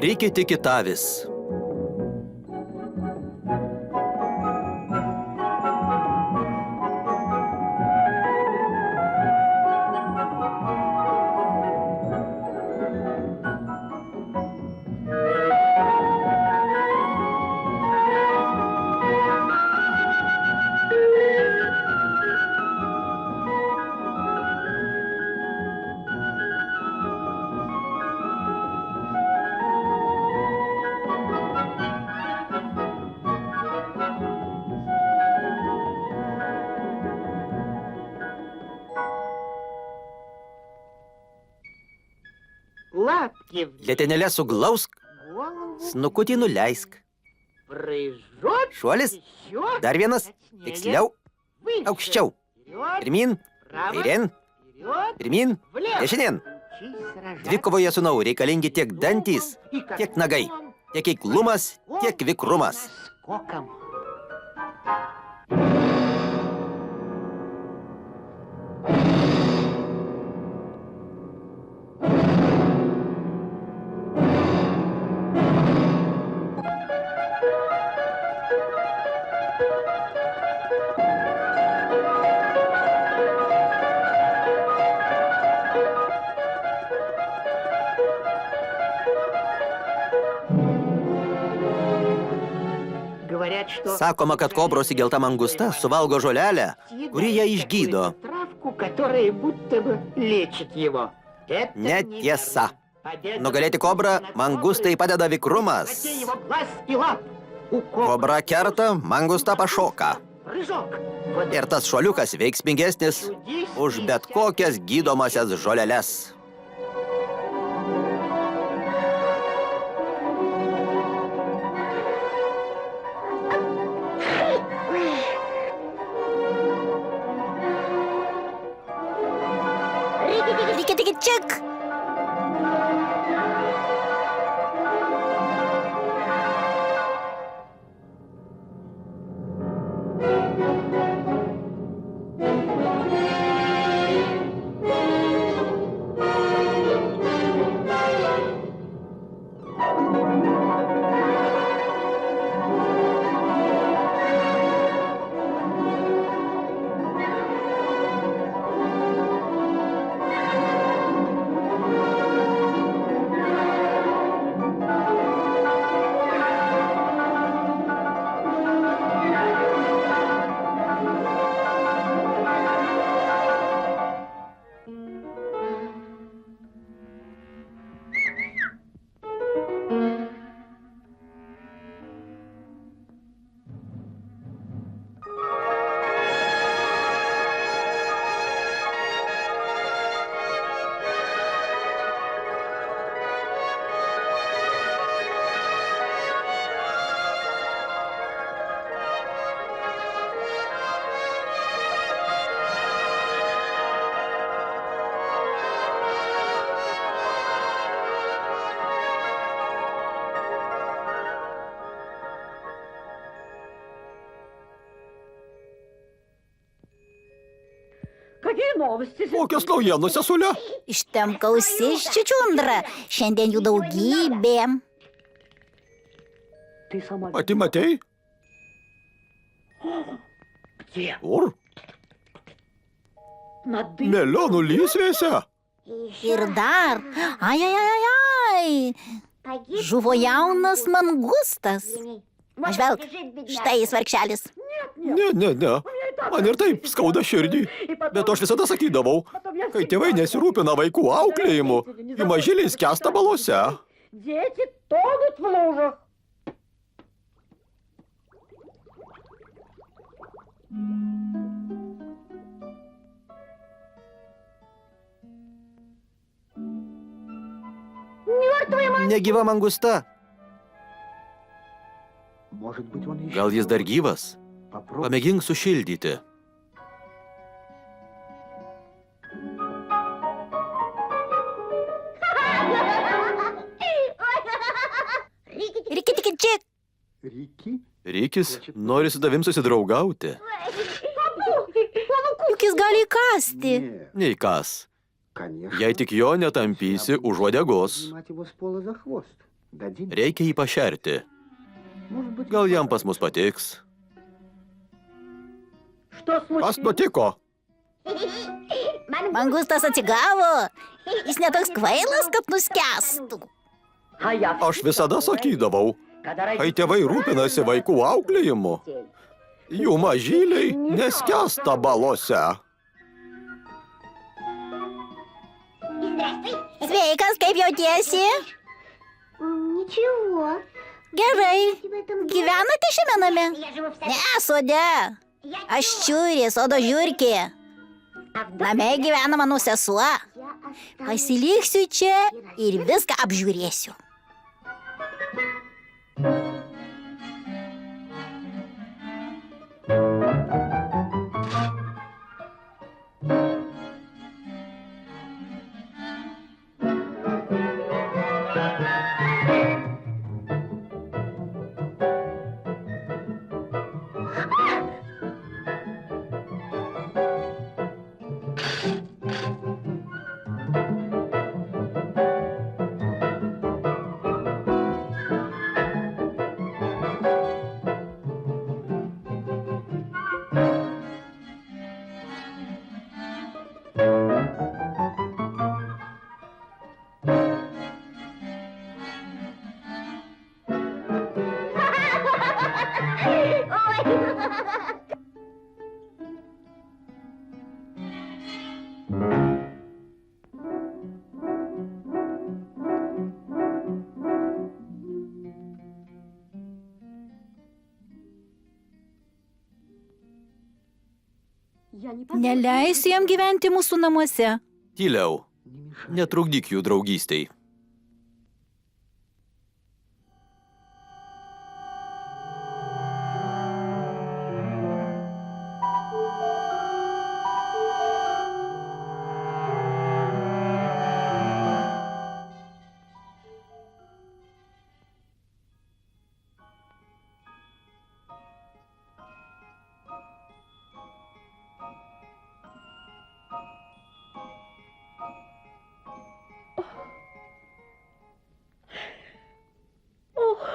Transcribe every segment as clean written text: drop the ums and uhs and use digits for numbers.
Riki tiki tavis. Letenėlę suglausk, snukutį nuleisk. Šuolis, dar vienas, tiksliau, aukščiau. Pirmin, kairėn, pirmin, dešinėn. Dvikovoje su nau reikalingi tiek dantys, tiek nagai, tiek eiklumas, tiek vikrumas. Sakoma, kad kobros įgelta mangusta suvalgo žolelę, kuri ją išgydo. Netiesa. Nugalėti kobrą mangustai padeda vikrumas. Kobra kerta, mangusta pašoka. Ir tas šuoliukas veiksmingesnis už bet kokias gydomasias žoleles. Чик! Kokios naujienos, sesulė? Ištempk ausis, Čičiundra. Šiandien jų daugybė. Pati matei? Kur? Melionų lysvėse. Ir dar. Ai. Žuvo jaunas mangustas. Žvelk, štai jis vargšelis. Ne. Man ir taip skauda širdį. Bet aš visada sakydavau, kai tėvai nesirūpina vaikų auklėjimu, jų mažyliai skęsta balose. Negyva mangusta. Gal jis dar gyvas? Pamėgink sušildyti. Riki. Rikis nori su tavim susidraugauti. Juk jis gali įkąsti. Neįkas. Jei tik jo netampysi už uodegos. Reikia jį pašerti. Gal jam pas mus patiks. Kas nutiko? Mangustas atsigavo. Jis netoks kvailas, kad nuskęstų. Aš visada sakydavau, kai tėvai rūpinasi vaikų auklėjimu, jų mažyliai neskęsta balose. Sveikas, kaip jautiesi? Gerai. Gyvenate šiame name? Ne, sode. Aš čiurė, sodo žiurkė. Name gyvena mano sesuo. Pasiliksiu čia ir viską apžiūrėsiu. Neleisiu jam gyventi mūsų namuose. Tyliau. Netrukdyk jų draugystei.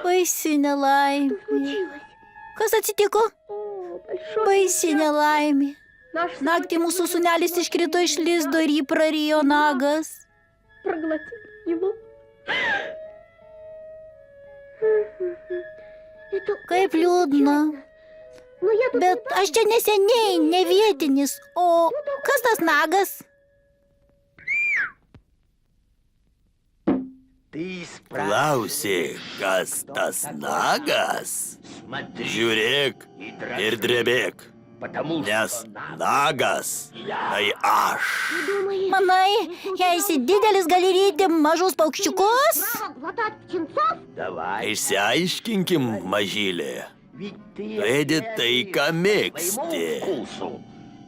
Baisi nelaimė. Kas atsitiko? Baisi nelaimė. Naktį mūsų sūnelis iškrito iš lizdo ir jį prarijo nagas. Kaip liūdna. Bet aš čia neseniai, ne vietinis. O kas tas nagas? Klausi, kas tas nagas? Žiūrėk ir drebėk, nes nagas tai aš. Manai, jei esi didelis, gali ryti mažus paukščiukus? Išsiaiškinkim, mažylė. Ėdi tai, ką mėgsti.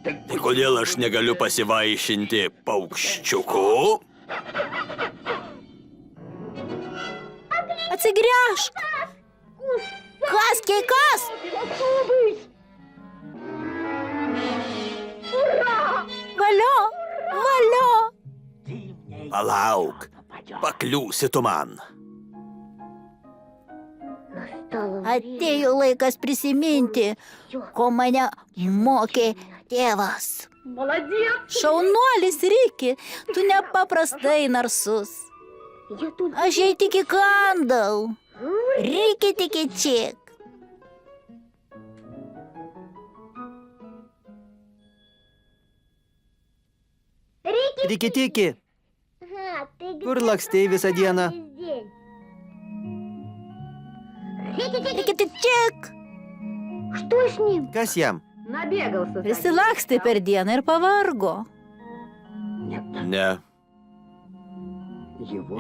Tai kodėl aš negaliu pasivaišinti paukščiuku? Atsigręžk! Kas, keikas? Valio! Valio! Palauk, pakliūsi tu man. Atėjo laikas prisiminti, ko mane mokė tėvas. Šaunuolis, Riki, tu nepaprastai narsus. Aš jai tik įkandau. Riki tik įčiek. Riki tiki. Kur lakstei visą dieną? Riki tik čiek. Kas jam? Prisilakstė per dieną ir pavargo. Ne.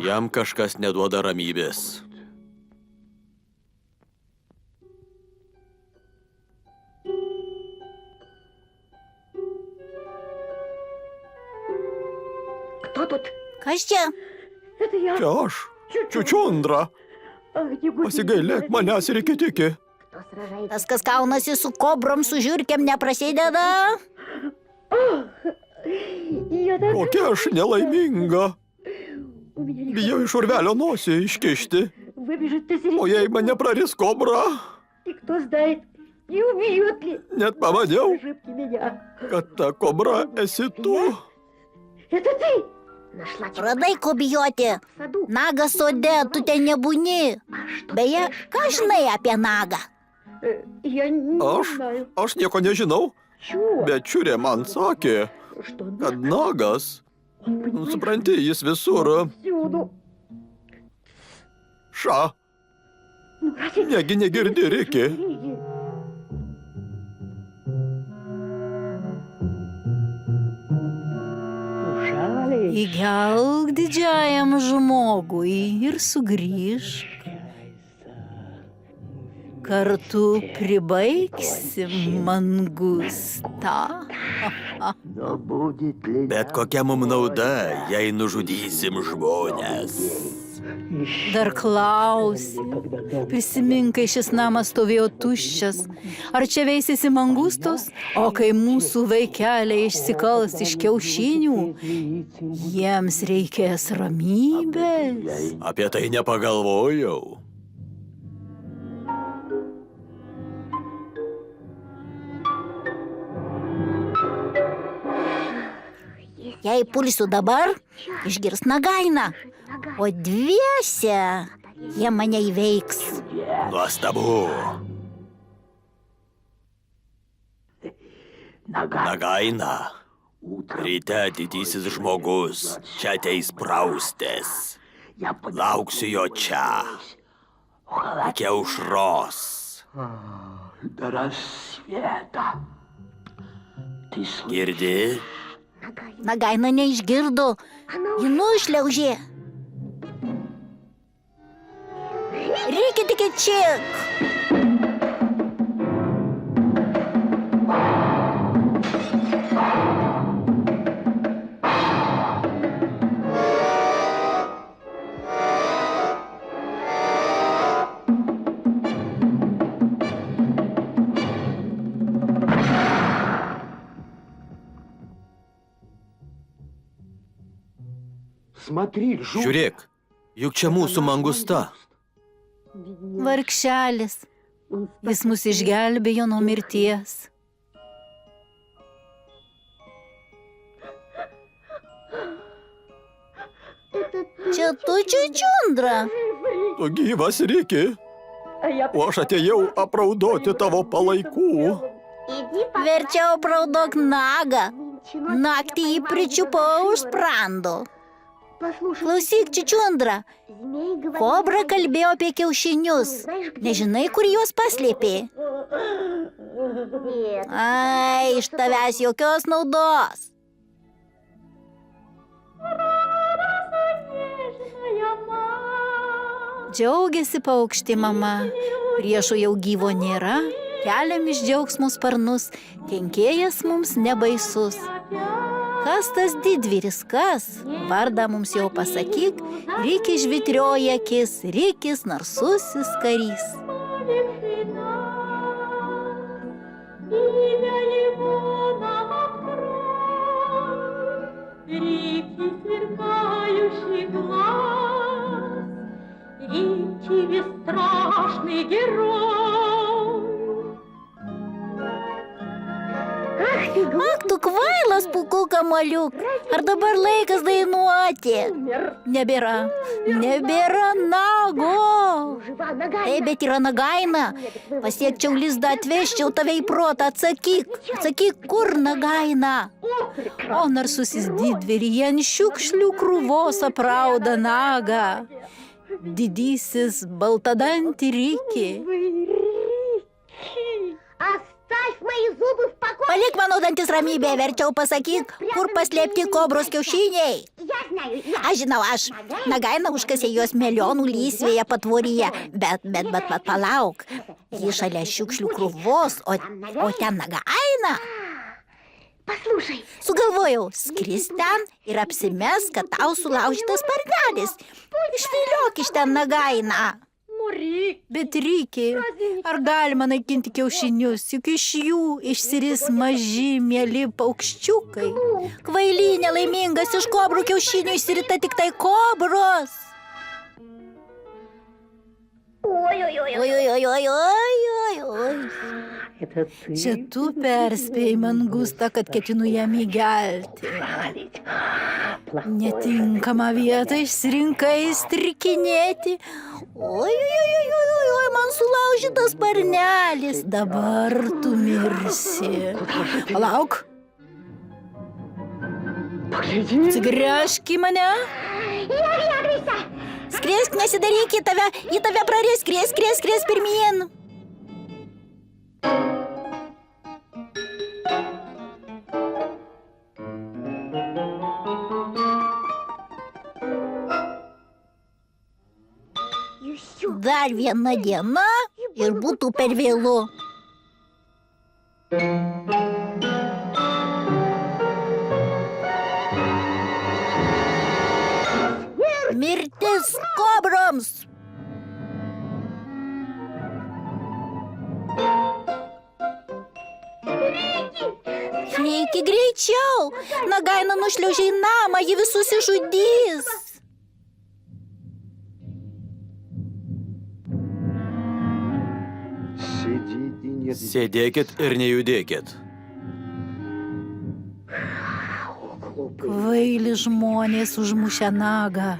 Jam kažkas neduoda ramybės. Kas čia? Čia aš, Čiučiundra. Pasigailėk manęs ir iki tiki. Tas, kas kaunasi su kobrom, su žiurkėm, neprasideda? Kokia aš nelaiminga. Bijau iš urvelio nosį iškišti. O jei mane praris kobra, net pamaniau, kad ta kobra esi tu. Radai ko bijoti. Nagas sode, tu ten nebūni. Beje, ką žinai apie nagą? Aš nieko nežinau, bet čiurė man sakė, kad nagas, supranti, jis visur. Ša, negi negirdi, Riki. Įgelk didžiajam žmogui ir sugrįžk. Kartu pribaigsim mangustą. Bet kokia mum nauda, jei nužudysim žmonės? Dar klausi. Prisimink, kai šis namas stovėjo tuščias. Ar čia veisėsi mangustos? O kai mūsų vaikeliai išsikals iš kiaušinių, jiems reikės ramybės. Apie tai nepagalvojau. Jei pulsiu dabar, išgirs Nagainą, o dviese jie mane įveiks. Nuostabu. Nagaina, ryte didysis žmogus čia ateis praustės. Lauksiu jo čia, iki aušros. Girdi? Nagaina neišgirdo, ji nušliaužė. Reikia tik čiek. Žiūrėk, juk čia mūsų mangusta. Vargšelis, jis mus išgelbėjo nuo mirties. Čia tu, Čičiundra. Tu gyvas, Riki, o aš atėjau apraudoti tavo palaikų. Verčiau apraudok Nagą. Naktį jį pričiupau už sprando. Klausyk, Čičiundra, kobra kalbėjo apie kiaušinius. Nežinai, kur juos paslėpė? Ai, iš tavęs jokios naudos. Džiaugiasi paukštė mama. Priešų jau gyvo nėra. Keliam iš džiaugsmų sparnus. Kenkėjas mums nebaisus. Kas tas didvyris, kas? Vardą mums jau pasakyk, Riki žvitrioja akis, Rikis narsusis karys. Ak, tu kvailas, pūkų kamaliuk. Ar dabar laikas dainuoti? Nebėra nago. Taip, bet yra Nagaina. Pasiekčiau lizdą, atvežčiau tave į protą. Atsakyk, kur Nagaina? O narsusis didvyrį, ant šiukšlių krūvos aprauda Nagą. Didysis baltadantį Riki. Palik mano dantis ramybėje, verčiau pasakyk, kur paslėpti kobros kiaušiniai. Aš žinau, Nagaina užkasė juos melionų lysvėje patvoryje, bet palauk, ji šalia šiukšlių krūvos, o ten Nagaina. Sugalvojau, skris ten ir apsimes, kad tau sulaužytas sparnelis. Išviliok iš ten Nagainą. Bet Riki, ar galima naikinti kiaušinius, juk iš jų išsiris maži, mieli paukščiukai. Kvaily, nelaimingas, iš kobrų kiaušinių išsirita tik tai kobros. Oi. Čia tu perspėjai mangustą, kad ketinu jam įgelti. Netinkamą vietą išsirinkai strikinėti. Oi, man sulaužytas sparnelis. Dabar tu mirsi. Palauk. Atsigręžk į mane. Skriesk, nesidaryk, į tave praris. Skriesk pirmyn. Dar viena diena ir būtų per vėlu. Mirtis kobroms! Reikia greičiau! Nagaina nušliaužė į namą, ji visus išžudys. Sėdėkit ir nejudėkit. Kvaili žmonės užmušę nagą.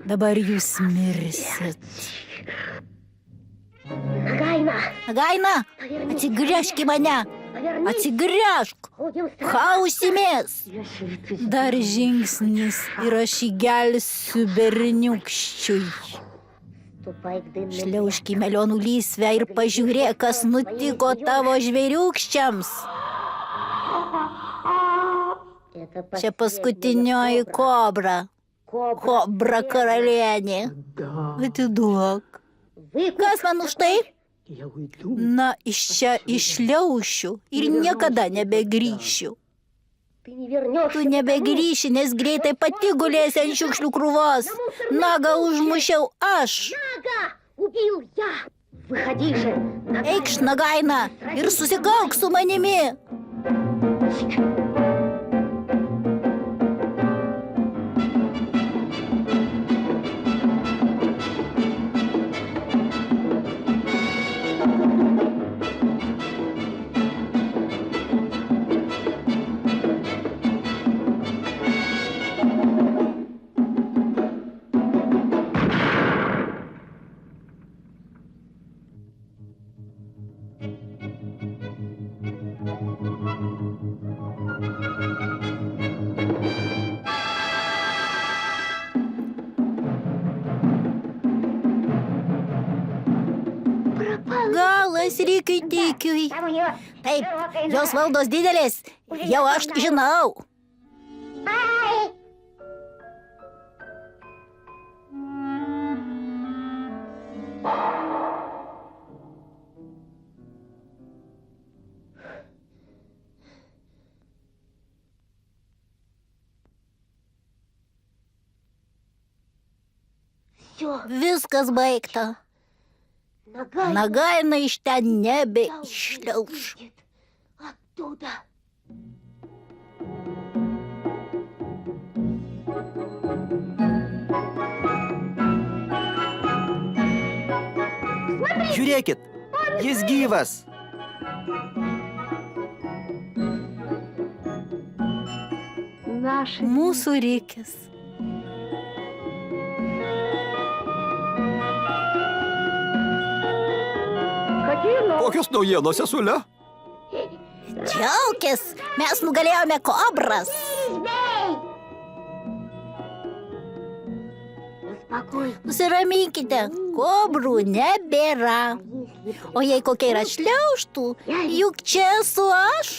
Dabar jūs mirsit. Nagaina, atsigręžk į mane. Atsigręžk. Ką užsimės? Dar žingsnis ir aš įgelsiu berniukščiui. Šliaužk į melionų lysvę ir pažiūrėk, kas nutiko tavo žvėriukščiams. Čia paskutinioji kobra. Kobra karalienė. Atiduok. Kas man už tai? Na, iš čia išliaušiu ir niekada nebegrįšiu. Tu nebegrįši, nes greitai pati gulėsi ant šiukšlių krūvos. Nagą užmušiau aš. Eikš, Nagaina, ir susikauk su manimi. Galas Rikai Tikiui. Taip, jos valdos didelės. Jau aš žinau. Viskas baigta. Nagaina iš ten nebeišliauš. Žiūrėkit, jis gyvas. Mūsų Rikis. Kokios naujienos, sesule? Džiaukis, mes nugalėjome kobras. Nusiraminkite, kobrų nebėra. O jei kokia yra šliaužtų, juk čia esu aš.